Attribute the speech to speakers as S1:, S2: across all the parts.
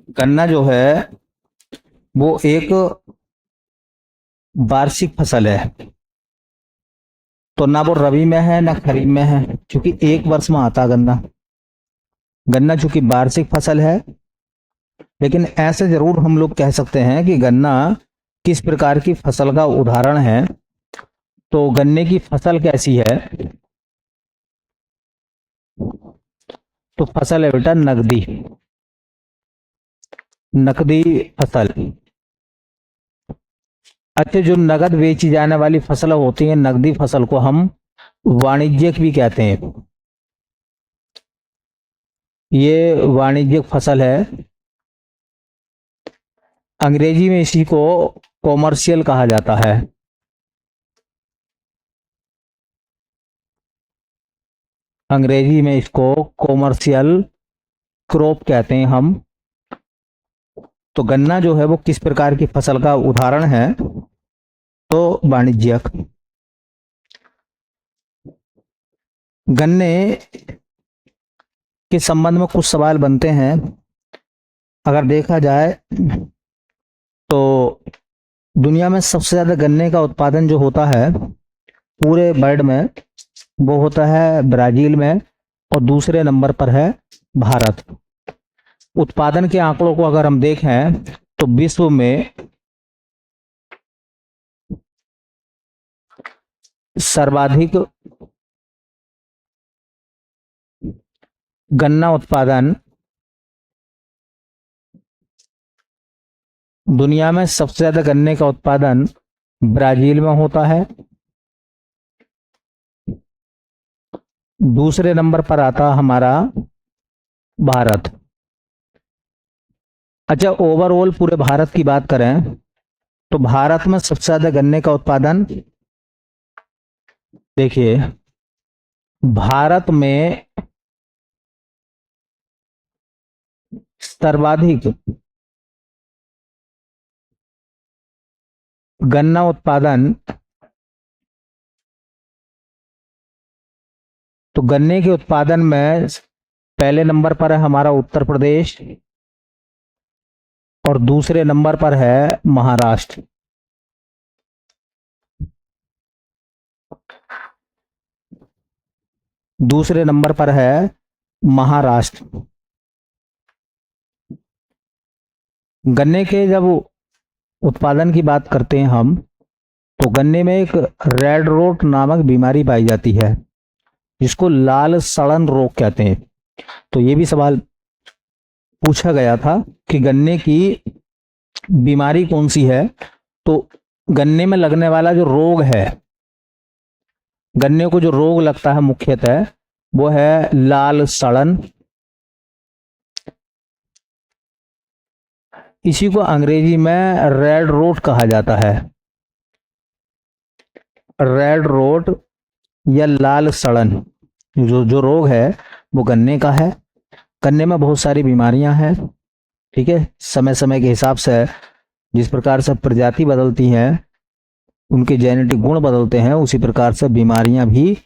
S1: गन्ना जो है वो एक वार्षिक फसल है। तो ना वो रबी में है ना खरीफ में है, क्योंकि एक वर्ष में आता गन्ना। गन्ना चूंकि वार्षिक फसल है, लेकिन ऐसे जरूर हम लोग कह सकते हैं कि गन्ना किस प्रकार की फसल का उदाहरण है। तो गन्ने की फसल कैसी है? तो फसल है बेटा नकदी, नकदी फसल। अच्छा, जो नगद बेची जाने वाली फसल होती है, नकदी फसल को हम वाणिज्यिक भी कहते हैं। ये वाणिज्यिक फसल है। अंग्रेजी में इसी को कॉमर्शियल कहा जाता है। अंग्रेजी में इसको कॉमर्शियल क्रॉप कहते हैं हम। तो गन्ना जो है वो किस प्रकार की फसल का उदाहरण है? तो वाणिज्यिक। गन्ने के संबंध में कुछ सवाल बनते हैं। अगर देखा जाए तो दुनिया में सबसे ज्यादा गन्ने का उत्पादन जो होता है पूरे वर्ल्ड में, वो होता है ब्राजील में, और दूसरे नंबर पर है भारत। उत्पादन के आंकड़ों को अगर हम देखें तो विश्व में सर्वाधिक गन्ना उत्पादन, दुनिया में सबसे ज्यादा गन्ने का उत्पादन ब्राजील में होता है। दूसरे नंबर पर आता हमारा भारत। अच्छा, ओवरऑल पूरे भारत की बात करें तो भारत में सबसे ज्यादा गन्ने का उत्पादन, देखिए, भारत में सर्वाधिक गन्ना उत्पादन, तो गन्ने के उत्पादन में पहले नंबर पर है हमारा उत्तर प्रदेश, और दूसरे नंबर पर है महाराष्ट्र। दूसरे नंबर पर है महाराष्ट्र। गन्ने के जब उत्पादन की बात करते हैं हम, तो गन्ने में एक रेड रोट नामक बीमारी पाई जाती है, जिसको लाल सड़न रोग कहते हैं। तो ये भी सवाल पूछा गया था कि गन्ने की बीमारी कौन सी है। तो गन्ने में लगने वाला जो रोग है, गन्ने को जो रोग लगता है मुख्यतः, वो है लाल सड़न। इसी को अंग्रेजी में रेड रोट कहा जाता है। रेड रोट या लाल सड़न जो जो रोग है वो गन्ने का है। गन्ने में बहुत सारी बीमारियां हैं, ठीक है। समय समय के हिसाब से जिस प्रकार से प्रजाति बदलती हैं, उनके जेनेटिक गुण बदलते हैं, उसी प्रकार से बीमारियां भी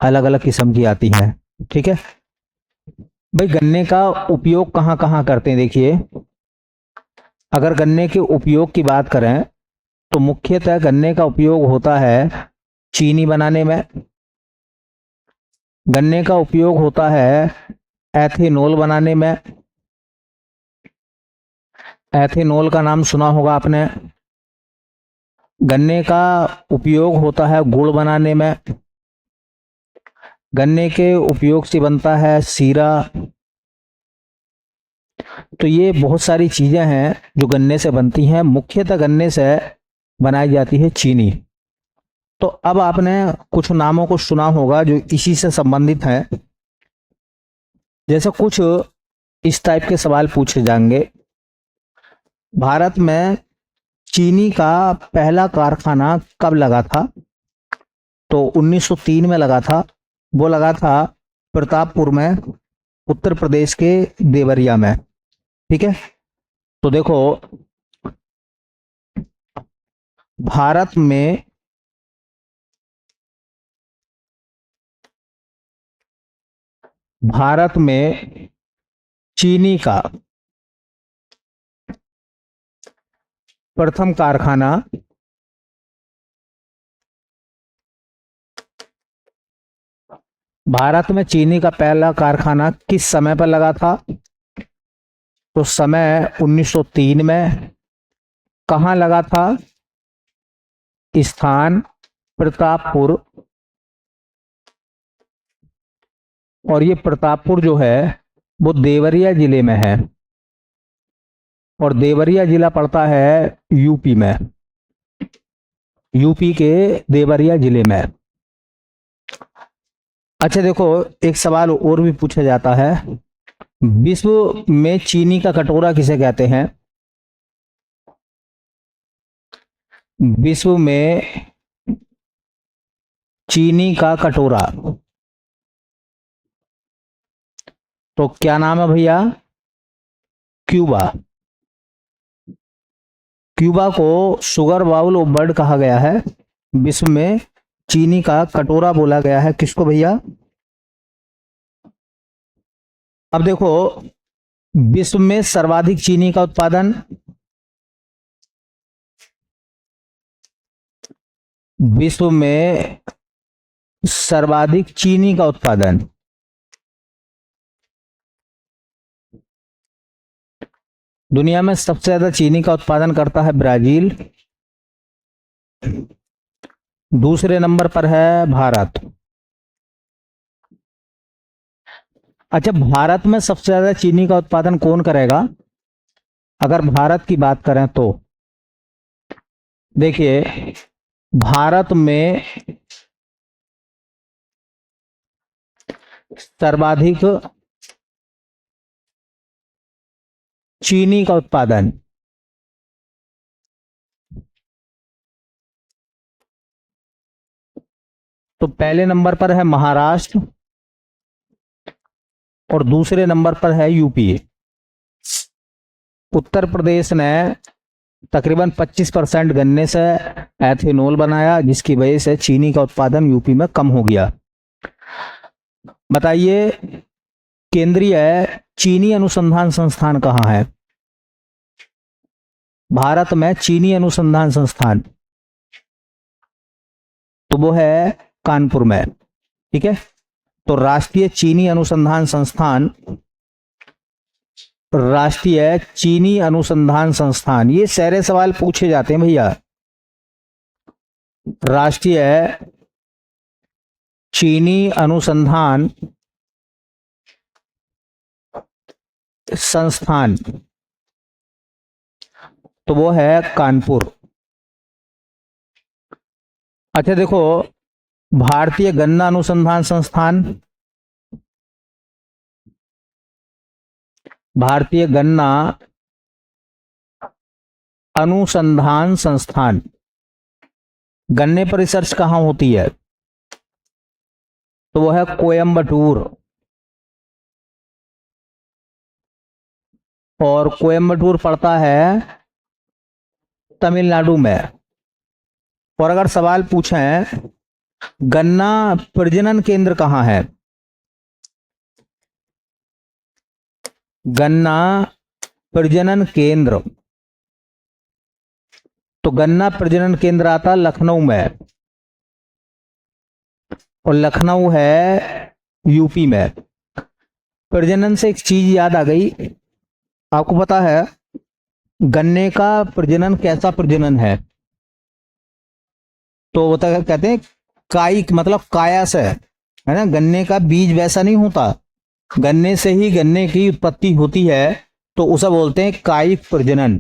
S1: अलग अलग किस्म की आती हैं, ठीक है। भाई, गन्ने का उपयोग कहाँ कहाँ करते हैं? देखिए, अगर गन्ने के उपयोग की बात करें तो मुख्यतः गन्ने का उपयोग होता है चीनी बनाने में। गन्ने का उपयोग होता है एथेनॉल बनाने में। एथेनॉल का नाम सुना होगा आपने। गन्ने का उपयोग होता है गुड़ बनाने में। गन्ने के उपयोग से बनता है सीरा। तो ये बहुत सारी चीजें हैं जो गन्ने से बनती हैं। मुख्यतः गन्ने से बनाई जाती है चीनी। तो अब आपने कुछ नामों को सुना होगा जो इसी से संबंधित हैं। जैसे कुछ इस टाइप के सवाल पूछे जाएंगे। भारत में चीनी का पहला कारखाना कब लगा था? तो 1903 में लगा था। वो लगा था प्रतापपुर में, उत्तर प्रदेश के देवरिया में, ठीक है। तो देखो, भारत में भारत में चीनी का प्रथम कारखाना भारत में चीनी का पहला कारखाना किस समय पर लगा था? तो समय 1903 में। कहाँ लगा था? स्थान प्रतापपुर। और ये प्रतापपुर जो है वो देवरिया जिले में है, और देवरिया जिला पड़ता है यूपी में, यूपी के देवरिया जिले में। अच्छा देखो, एक सवाल और भी पूछा जाता है, विश्व में चीनी का कटोरा किसे कहते हैं? विश्व में चीनी का कटोरा, तो क्या नाम है भैया? क्यूबा। क्यूबा को शुगर बाउल ऑफ वर्ल्ड कहा गया है। विश्व में चीनी का कटोरा बोला गया है किसको भैया? अब देखो, विश्व में सर्वाधिक चीनी का उत्पादन, विश्व में सर्वाधिक चीनी का उत्पादन दुनिया में सबसे ज्यादा चीनी का उत्पादन करता है ब्राजील। दूसरे नंबर पर है भारत। अच्छा, भारत में सबसे ज्यादा चीनी का उत्पादन कौन करेगा? अगर भारत की बात करें तो देखिए, भारत में सर्वाधिक चीनी का उत्पादन तो पहले नंबर पर है महाराष्ट्र और दूसरे नंबर पर है यूपी। उत्तर प्रदेश ने तकरीबन 25% गन्ने से एथेनॉल बनाया, जिसकी वजह से चीनी का उत्पादन यूपी में कम हो गया। बताइए, केंद्रीय चीनी अनुसंधान संस्थान कहाँ है? भारत में चीनी अनुसंधान संस्थान तो वो है कानपुर में। ठीक है, तो राष्ट्रीय चीनी अनुसंधान संस्थान, राष्ट्रीय चीनी अनुसंधान संस्थान, ये सारे सवाल पूछे जाते हैं भैया। राष्ट्रीय चीनी अनुसंधान संस्थान तो वो है कानपुर। अच्छा देखो, भारतीय गन्ना अनुसंधान संस्थान, भारतीय गन्ना अनुसंधान संस्थान, गन्ने पर रिसर्च कहाँ होती है? तो वो है कोयम्बटूर। और कोयम्बटूर पड़ता है तमिलनाडु में। और अगर सवाल पूछें गन्ना प्रजनन केंद्र कहाँ है? गन्ना प्रजनन केंद्र, तो गन्ना प्रजनन केंद्र आता लखनऊ में, और लखनऊ है यूपी में। प्रजनन से एक चीज याद आ गई, आपको पता है गन्ने का प्रजनन कैसा प्रजनन है? तो वो तो कहते हैं कायिक, मतलब काया से, है ना। गन्ने का बीज वैसा नहीं होता, गन्ने से ही गन्ने की उत्पत्ति होती है, तो उसे बोलते हैं कायिक प्रजनन।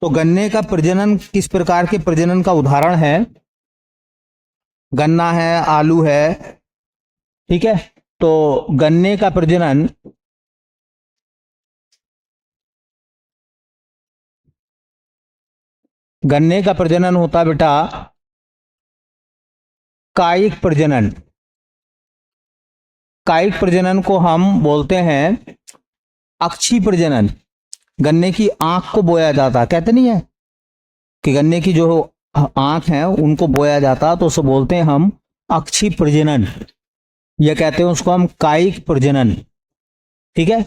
S1: तो गन्ने का प्रजनन किस प्रकार के प्रजनन का उदाहरण है? गन्ना है, आलू है, ठीक है। तो गन्ने का प्रजनन होता बेटा कायिक प्रजनन। कायिक प्रजनन को हम बोलते हैं अक्षी प्रजनन। गन्ने की आंख को बोया जाता, कहते नहीं है कि गन्ने की जो आंख है उनको बोया जाता, तो उसे बोलते हैं हम अक्षी प्रजनन, या कहते हैं उसको हम कायिक प्रजनन। ठीक है,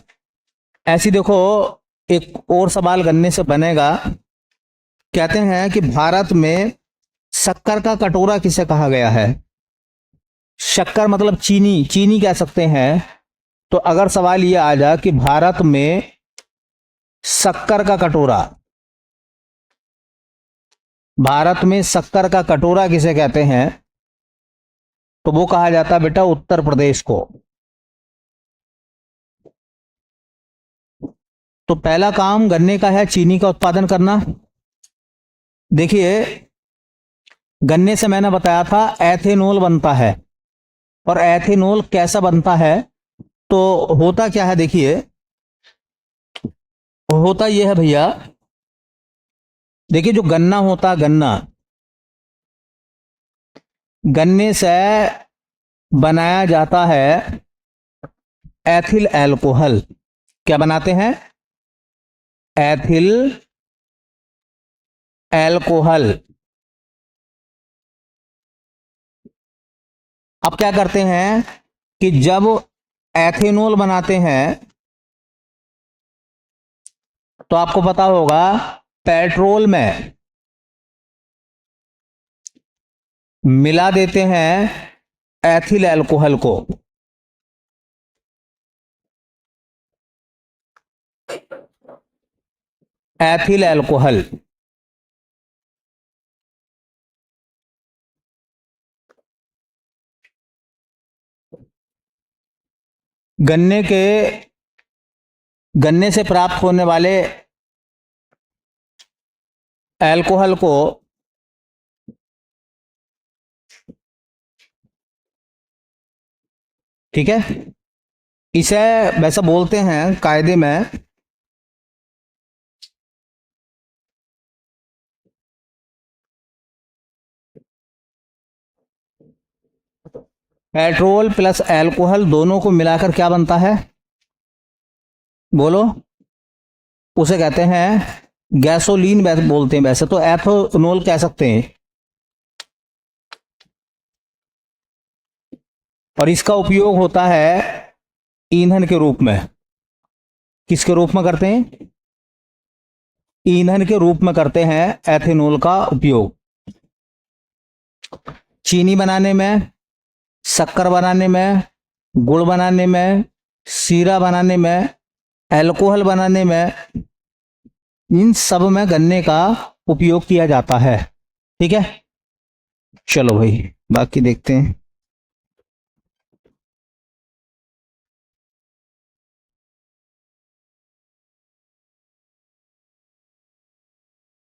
S1: ऐसी देखो एक और सवाल गन्ने से बनेगा। कहते हैं कि भारत में शक्कर का कटोरा किसे कहा गया है? शक्कर मतलब चीनी, चीनी कह सकते हैं। तो अगर सवाल यह आ जाए कि भारत में शक्कर का कटोरा, भारत में शक्कर का कटोरा किसे कहते हैं? तो वो कहा जाता है बेटा उत्तर प्रदेश को। तो पहला काम गन्ने का है चीनी का उत्पादन करना। देखिए, गन्ने से मैंने बताया था एथेनॉल बनता है। और एथेनॉल कैसा बनता है? तो होता क्या है, देखिए होता यह है भैया, देखिए जो गन्ना होता है, गन्ने से बनाया जाता है एथिल एल्कोहल। क्या बनाते हैं? Ethyl alcohol. अब क्या करते हैं कि जब एथेनॉल बनाते हैं तो आपको पता होगा पेट्रोल में मिला देते हैं एथिल एल्कोहल को। Ethyl alcohol. गन्ने से प्राप्त होने वाले एल्कोहल को ठीक है, इसे वैसा बोलते हैं कायदे में पेट्रोल प्लस एल्कोहल दोनों को मिलाकर क्या बनता है? बोलो। उसे कहते हैं गैसोलीन बोलते हैं। वैसे तो एथेनॉल कह सकते हैं। और इसका उपयोग होता है ईंधन के रूप में। किसके रूप में करते हैं? ईंधन के रूप में करते हैं एथेनॉल का उपयोग। चीनी बनाने में, शक्कर बनाने में, गुड़ बनाने में, सीरा बनाने में, अल्कोहल बनाने में, इन सब में गन्ने का उपयोग किया जाता है। ठीक है, चलो भाई बाकी देखते हैं।